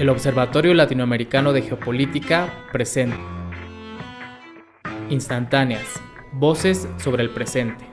El Observatorio Latinoamericano de Geopolítica presenta Instantáneas, voces sobre el presente.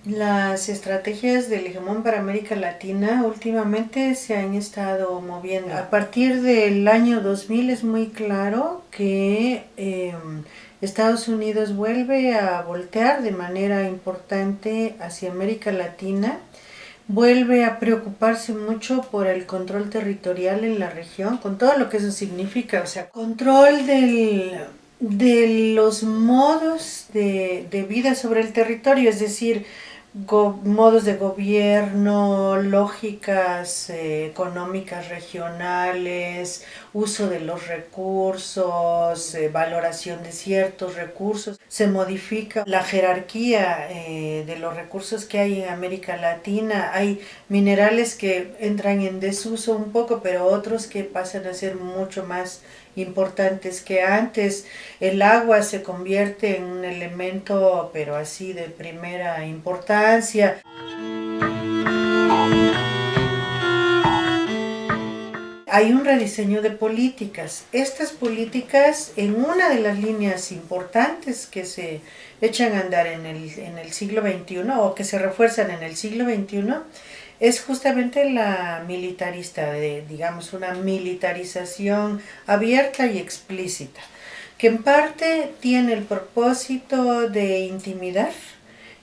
Las estrategias del hegemón para América Latina últimamente se han estado moviendo. A partir del año 2000 es muy claro que Estados Unidos vuelve a voltear de manera importante hacia América Latina, vuelve a preocuparse mucho por el control territorial en la región, con todo lo que eso significa, o sea, control de los modos de vida sobre el territorio, es decir, modos de gobierno, lógicas económicas regionales, uso de los recursos, valoración de ciertos recursos. Se modifica la jerarquía de los recursos que hay en América Latina. Hay minerales que entran en desuso un poco, pero otros que pasan a ser mucho más importantes que antes. El agua se convierte en un elemento, pero así de primera importancia. Hay un rediseño de políticas. Estas políticas, en una de las líneas importantes que se echan a andar en el siglo XXI o que se refuerzan en el siglo XXI, es justamente la militarista, digamos, una militarización abierta y explícita, que en parte tiene el propósito de intimidar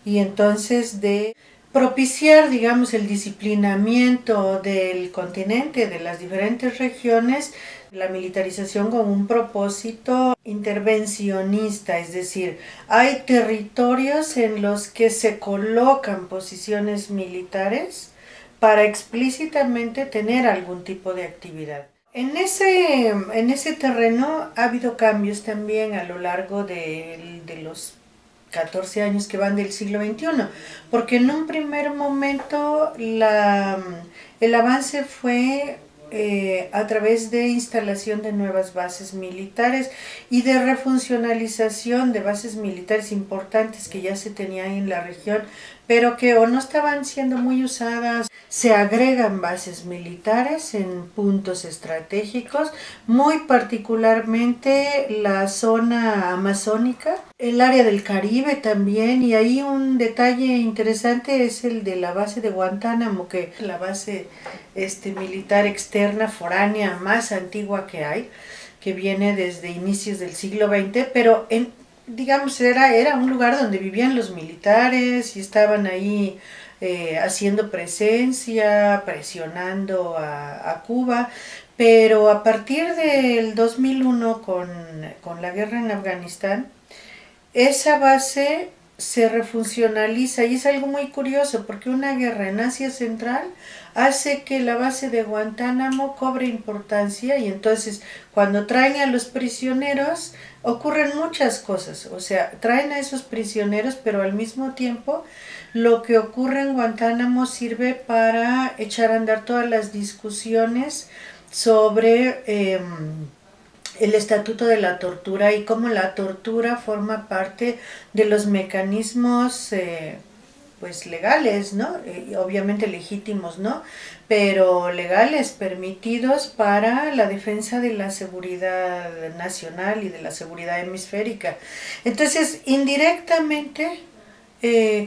y entonces de propiciar, digamos, el disciplinamiento del continente, de las diferentes regiones, la militarización con un propósito intervencionista, es decir, hay territorios en los que se colocan posiciones militares para explícitamente tener algún tipo de actividad. En ese terreno ha habido cambios también a lo largo de los 14 años que van del siglo XXI, porque en un primer momento el avance fue a través de instalación de nuevas bases militares y de refuncionalización de bases militares importantes que ya se tenían en la región, pero que o no estaban siendo muy usadas. Se agregan bases militares en puntos estratégicos, muy particularmente la zona amazónica, el área del Caribe también, y ahí un detalle interesante es el de la base de Guantánamo, que es la base militar externa foránea más antigua que hay, que viene desde inicios del siglo XX, pero digamos era un lugar donde vivían los militares y estaban ahí haciendo presencia, presionando a Cuba, pero a partir del 2001 con la guerra en Afganistán, esa base se refuncionaliza y es algo muy curioso porque una guerra en Asia Central hace que la base de Guantánamo cobre importancia y entonces cuando traen a los prisioneros ocurren muchas cosas, o sea, traen a esos prisioneros pero al mismo tiempo lo que ocurre en Guantánamo sirve para echar a andar todas las discusiones sobre el estatuto de la tortura y cómo la tortura forma parte de los mecanismos pues legales, ¿no? Obviamente legítimos, ¿no? Pero legales, permitidos para la defensa de la seguridad nacional y de la seguridad hemisférica. Entonces, indirectamente,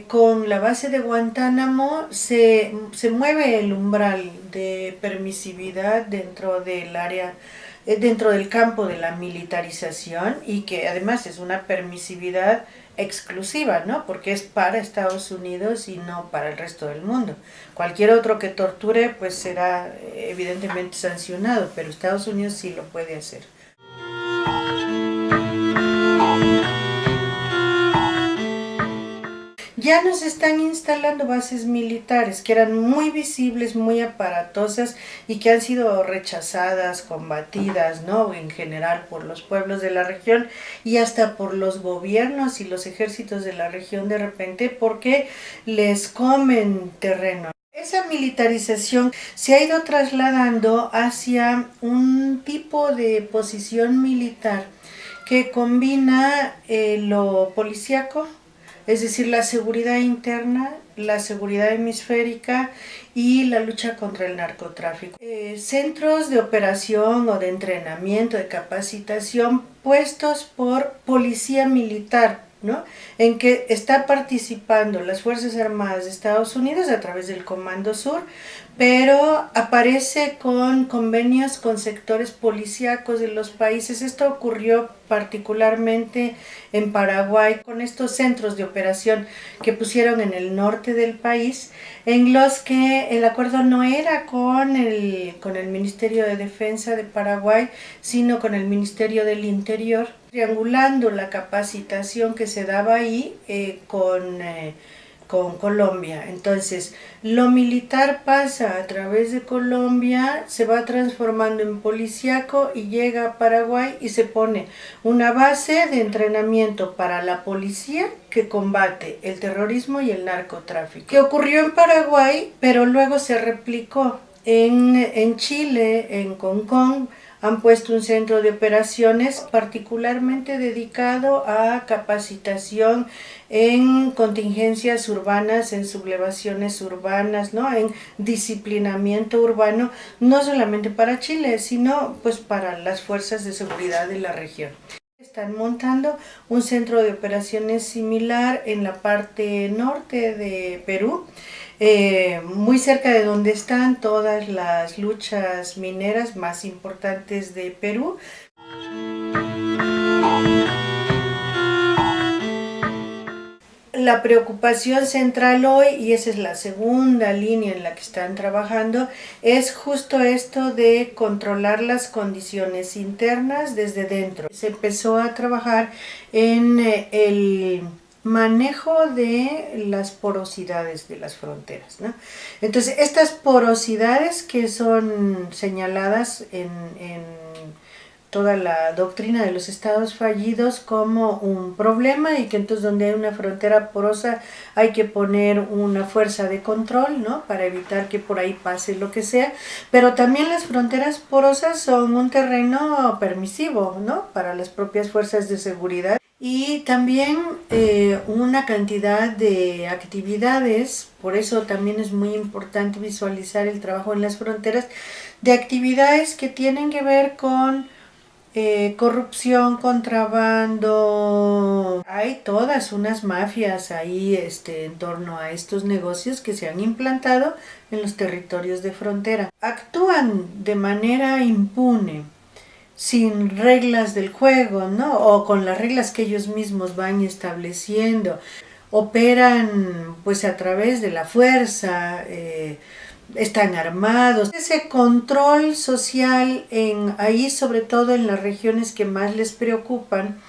con la base de Guantánamo se mueve el umbral de permisividad dentro del campo de la militarización y que además es una permisividad exclusiva, ¿no? Porque es para Estados Unidos y no para el resto del mundo. Cualquier otro que torture pues será evidentemente sancionado, pero Estados Unidos sí lo puede hacer. ya nos están instalando bases militares que eran muy visibles, muy aparatosas y que han sido rechazadas, combatidas, ¿no? En general por los pueblos de la región y hasta por los gobiernos y los ejércitos de la región de repente porque les comen terreno. Esa militarización se ha ido trasladando hacia un tipo de posición militar que combina lo policíaco, es decir, la seguridad interna, la seguridad hemisférica y la lucha contra el narcotráfico. Centros de operación o de entrenamiento, de capacitación puestos por policía militar, ¿no? En que está participando las Fuerzas Armadas de Estados Unidos a través del Comando Sur, pero aparece con convenios con sectores policíacos de los países. Esto ocurrió particularmente en Paraguay con estos centros de operación que pusieron en el norte del país, en los que el acuerdo no era con el Ministerio de Defensa de Paraguay, sino con el Ministerio del Interior, triangulando la capacitación que se daba ahí con Colombia. Entonces, lo militar pasa a través de Colombia, se va transformando en policíaco y llega a Paraguay y se pone una base de entrenamiento para la policía que combate el terrorismo y el narcotráfico. Que ocurrió en Paraguay, pero luego se replicó en Chile, en Concón. Han puesto un centro de operaciones particularmente dedicado a capacitación en contingencias urbanas, en sublevaciones urbanas, ¿no? En disciplinamiento urbano, no solamente para Chile, sino pues para las fuerzas de seguridad de la región. Están montando un centro de operaciones similar en la parte norte de Perú, muy cerca de donde están todas las luchas mineras más importantes de Perú. La preocupación central hoy, y esa es la segunda línea en la que están trabajando, es justo esto de controlar las condiciones internas desde dentro. Se empezó a trabajar en el manejo de las porosidades de las fronteras, ¿no? Entonces, estas porosidades que son señaladas en toda la doctrina de los estados fallidos como un problema y que entonces donde hay una frontera porosa hay que poner una fuerza de control, ¿no? Para evitar que por ahí pase lo que sea, pero también las fronteras porosas son un terreno permisivo, ¿no? Para las propias fuerzas de seguridad y también una cantidad de actividades, por eso también es muy importante visualizar el trabajo en las fronteras, de actividades que tienen que ver con corrupción, contrabando. Hay todas unas mafias ahí en torno a estos negocios que se han implantado en los territorios de frontera. Actúan de manera impune, sin reglas del juego, ¿no? O con las reglas que ellos mismos van estableciendo. Operan pues a través de la fuerza, están armados. Ese control social ahí, sobre todo en las regiones que más les preocupan,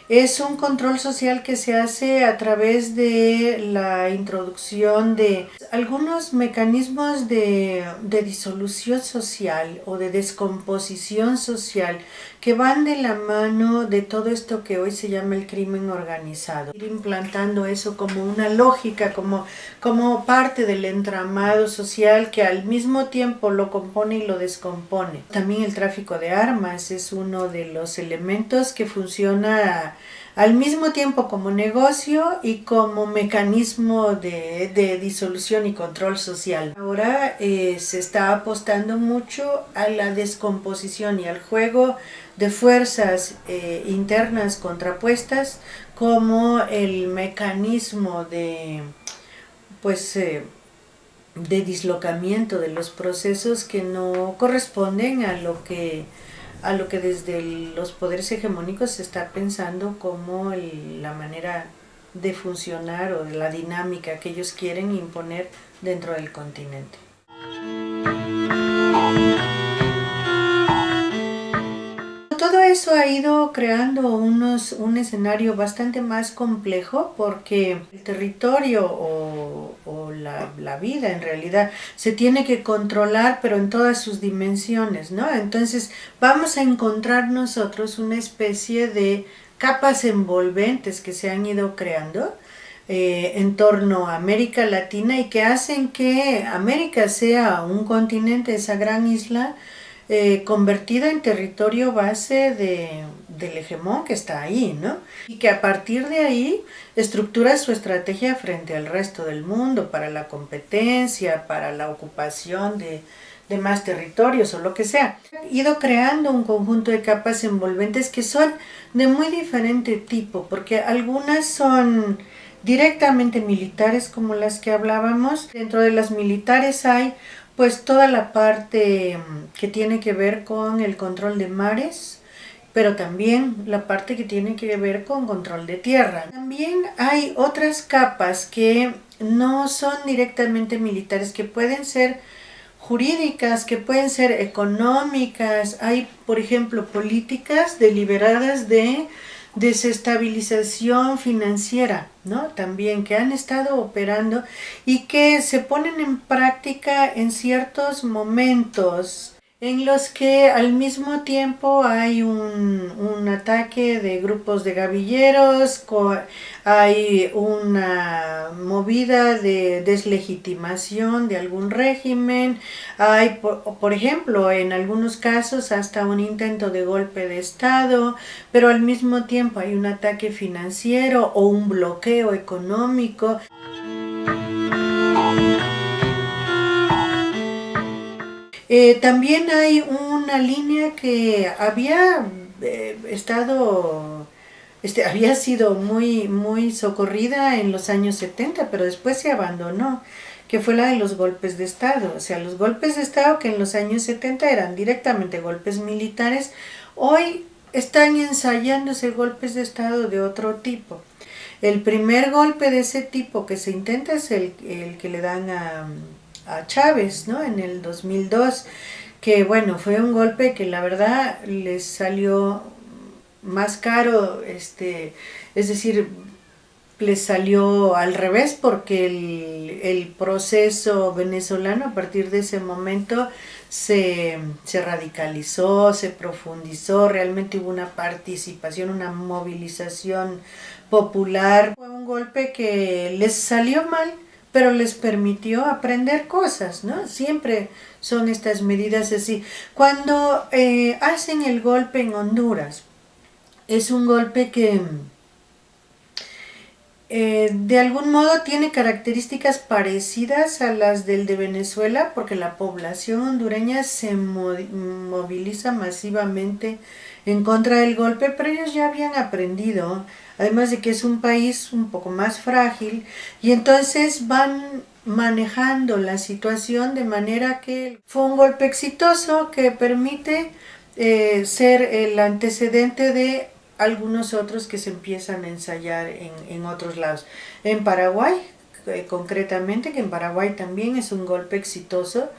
es un control social que se hace a través de la introducción de algunos mecanismos de disolución social o de descomposición social que van de la mano de todo esto que hoy se llama el crimen organizado. Ir implantando eso como una lógica, como parte del entramado social que al mismo tiempo lo compone y lo descompone. También el tráfico de armas es uno de los elementos que funciona al mismo tiempo como negocio y como mecanismo de disolución y control social. Ahora se está apostando mucho a la descomposición y al juego de fuerzas internas contrapuestas como el mecanismo de dislocamiento de los procesos que no corresponden a lo que desde los poderes hegemónicos se está pensando como la manera de funcionar o de la dinámica que ellos quieren imponer dentro del continente. Todo eso ha ido creando un escenario bastante más complejo porque el territorio o la vida en realidad se tiene que controlar, pero en todas sus dimensiones, ¿no? Entonces vamos a encontrar nosotros una especie de capas envolventes que se han ido creando en torno a América Latina y que hacen que América sea un continente, esa gran isla, convertida en territorio base del hegemón que está ahí, ¿no? Y que a partir de ahí estructura su estrategia frente al resto del mundo para la competencia, para la ocupación de más territorios o lo que sea. Ha ido creando un conjunto de capas envolventes que son de muy diferente tipo, porque algunas son directamente militares como las que hablábamos. Dentro de las militares hay pues toda la parte que tiene que ver con el control de mares, pero también la parte que tiene que ver con control de tierra. También hay otras capas que no son directamente militares, que pueden ser jurídicas, que pueden ser económicas. Hay, por ejemplo, políticas deliberadas de desestabilización financiera, ¿no? También que han estado operando y que se ponen en práctica en ciertos momentos en los que al mismo tiempo hay un ataque de grupos de gavilleros, hay una movida de deslegitimación de algún régimen, hay, por ejemplo, en algunos casos hasta un intento de golpe de Estado, pero al mismo tiempo hay un ataque financiero o un bloqueo económico. También hay una línea que había había sido muy socorrida en los años 70, pero después se abandonó, que fue la de los golpes de Estado. O sea, los golpes de Estado que en los años 70 eran directamente golpes militares, hoy están ensayándose golpes de Estado de otro tipo. El primer golpe de ese tipo que se intenta es el que le dan a Chávez, ¿no? En el 2002, que bueno, fue un golpe que la verdad les salió más caro, es decir, les salió al revés porque el proceso venezolano a partir de ese momento se radicalizó, se profundizó, realmente hubo una participación, una movilización popular. Fue un golpe que les salió mal, pero les permitió aprender cosas, ¿no? Siempre son estas medidas así. Cuando hacen el golpe en Honduras, es un golpe que de algún modo tiene características parecidas a las del de Venezuela, porque la población hondureña se moviliza masivamente en contra del golpe, pero ellos ya habían aprendido, además de que es un país un poco más frágil, y entonces van manejando la situación de manera que fue un golpe exitoso que permite ser el antecedente de algunos otros que se empiezan a ensayar en otros lados. En Paraguay, concretamente, que en Paraguay también es un golpe exitoso,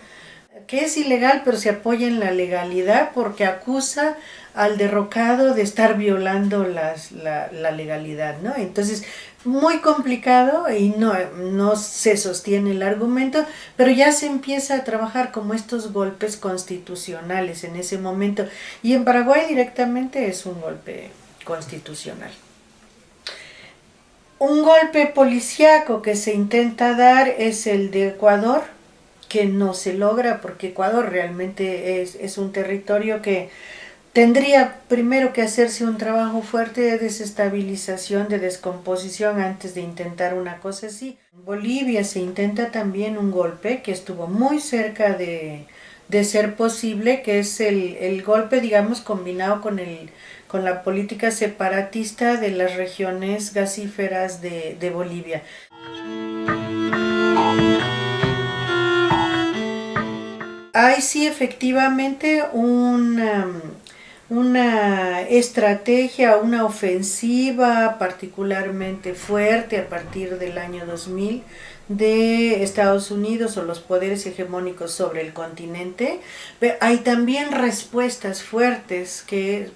que es ilegal, pero se apoya en la legalidad porque acusa al derrocado de estar violando la legalidad, ¿no? Entonces, muy complicado y no se sostiene el argumento, pero ya se empieza a trabajar como estos golpes constitucionales en ese momento. Y en Paraguay directamente es un golpe constitucional. Un golpe policíaco que se intenta dar es el de Ecuador, que no se logra porque Ecuador realmente es un territorio que tendría primero que hacerse un trabajo fuerte de desestabilización, de descomposición antes de intentar una cosa así. En Bolivia se intenta también un golpe que estuvo muy cerca de ser posible, que es el golpe, digamos, combinado con la política separatista de las regiones gasíferas de Bolivia. Hay sí efectivamente una estrategia, una ofensiva particularmente fuerte a partir del año 2000 de Estados Unidos o los poderes hegemónicos sobre el continente. Pero hay también respuestas fuertes que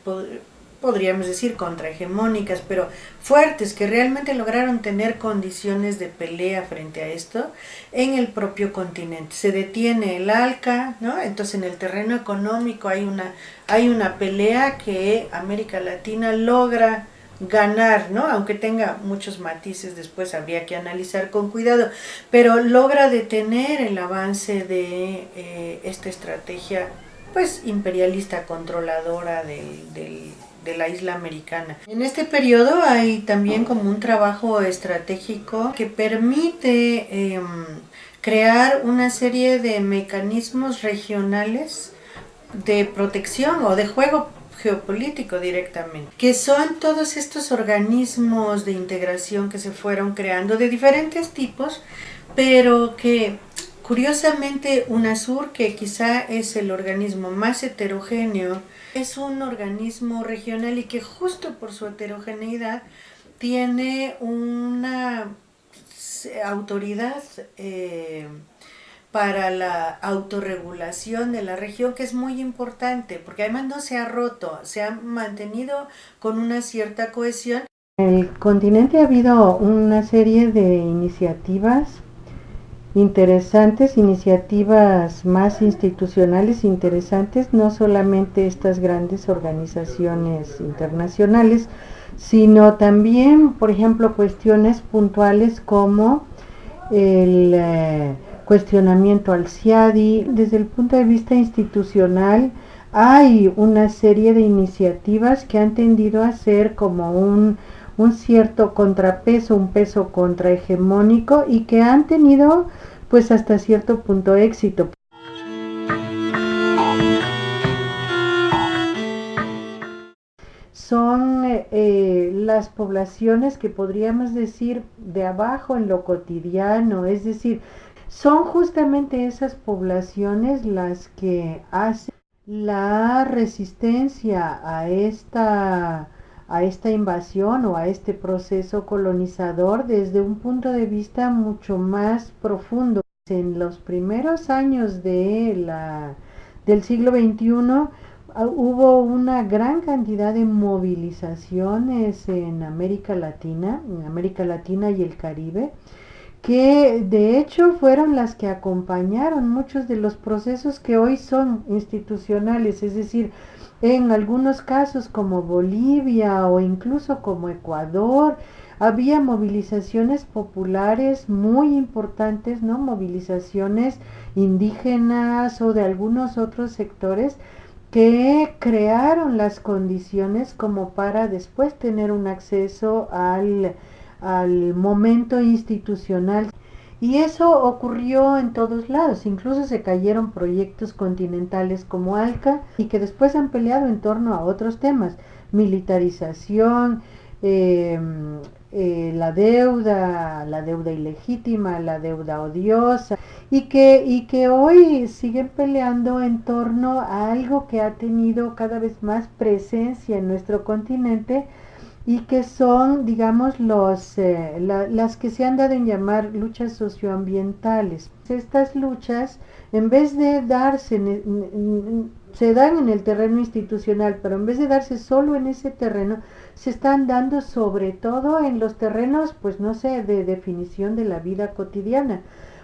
podríamos decir contrahegemónicas, pero fuertes, que realmente lograron tener condiciones de pelea frente a esto en el propio continente. Se detiene el ALCA, ¿no? Entonces en el terreno económico hay una pelea que América Latina logra ganar, ¿no? Aunque tenga muchos matices, después habría que analizar con cuidado, pero logra detener el avance de esta estrategia pues imperialista controladora de la isla americana. En este periodo hay también como un trabajo estratégico que permite crear una serie de mecanismos regionales de protección o de juego geopolítico directamente, que son todos estos organismos de integración que se fueron creando de diferentes tipos, pero que curiosamente UNASUR, que quizá es el organismo más heterogéneo, es un organismo regional y que justo por su heterogeneidad tiene una autoridad para la autorregulación de la región, que es muy importante, porque además no se ha roto, se ha mantenido con una cierta cohesión. En el continente ha habido una serie de iniciativas interesantes, iniciativas más institucionales interesantes, no solamente estas grandes organizaciones internacionales, sino también, por ejemplo, cuestiones puntuales como el cuestionamiento al CIADI. Desde el punto de vista institucional, hay una serie de iniciativas que han tendido a ser como un cierto contrapeso, un peso contrahegemónico, y que han tenido pues hasta cierto punto éxito. Son las poblaciones que podríamos decir de abajo en lo cotidiano, es decir, son justamente esas poblaciones las que hacen la resistencia a esta invasión o a este proceso colonizador desde un punto de vista mucho más profundo. En los primeros años del siglo XXI hubo una gran cantidad de movilizaciones en América Latina y el Caribe, que de hecho fueron las que acompañaron muchos de los procesos que hoy son institucionales, es decir, en algunos casos como Bolivia o incluso como Ecuador, había movilizaciones populares muy importantes, ¿no? Movilizaciones indígenas o de algunos otros sectores que crearon las condiciones como para después tener un acceso al momento institucional. Y eso ocurrió en todos lados, incluso se cayeron proyectos continentales como ALCA y que después han peleado en torno a otros temas, militarización, la deuda ilegítima, la deuda odiosa, y que hoy siguen peleando en torno a algo que ha tenido cada vez más presencia en nuestro continente, y que son, digamos, las que se han dado en llamar luchas socioambientales. Estas luchas, en vez de darse, se dan en el terreno institucional, pero en vez de darse solo en ese terreno, se están dando sobre todo en los terrenos, pues no sé, de definición de la vida cotidiana.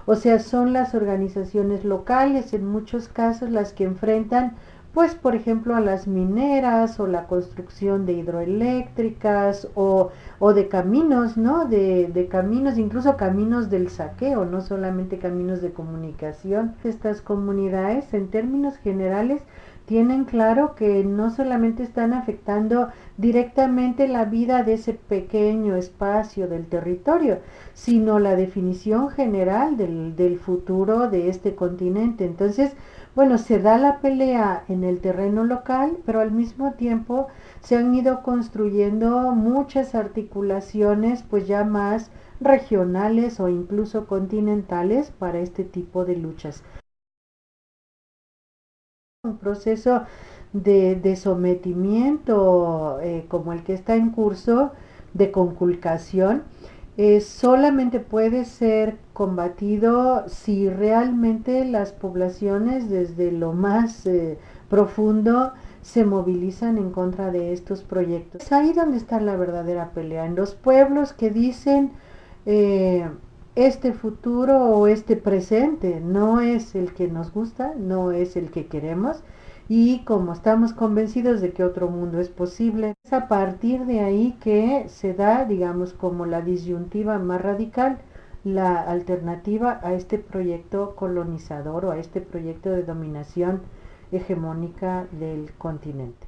O sea, son las organizaciones locales, en muchos casos, las que enfrentan pues por ejemplo a las mineras o la construcción de hidroeléctricas o de caminos, ¿no? De caminos, incluso caminos del saqueo, no solamente caminos de comunicación. Estas comunidades en términos generales tienen claro que no solamente están afectando directamente la vida de ese pequeño espacio del territorio, sino la definición general del futuro de este continente. Entonces, bueno, se da la pelea en el terreno local, pero al mismo tiempo se han ido construyendo muchas articulaciones, pues ya más regionales o incluso continentales para este tipo de luchas. Un proceso de sometimiento como el que está en curso, de conculcación, solamente puede ser combatido si realmente las poblaciones desde lo más profundo se movilizan en contra de estos proyectos. Es ahí donde está la verdadera pelea, en los pueblos que dicen este futuro o este presente no es el que nos gusta, no es el que queremos, y como estamos convencidos de que otro mundo es posible, es a partir de ahí que se da, digamos, como la disyuntiva más radical, la alternativa a este proyecto colonizador o a este proyecto de dominación hegemónica del continente.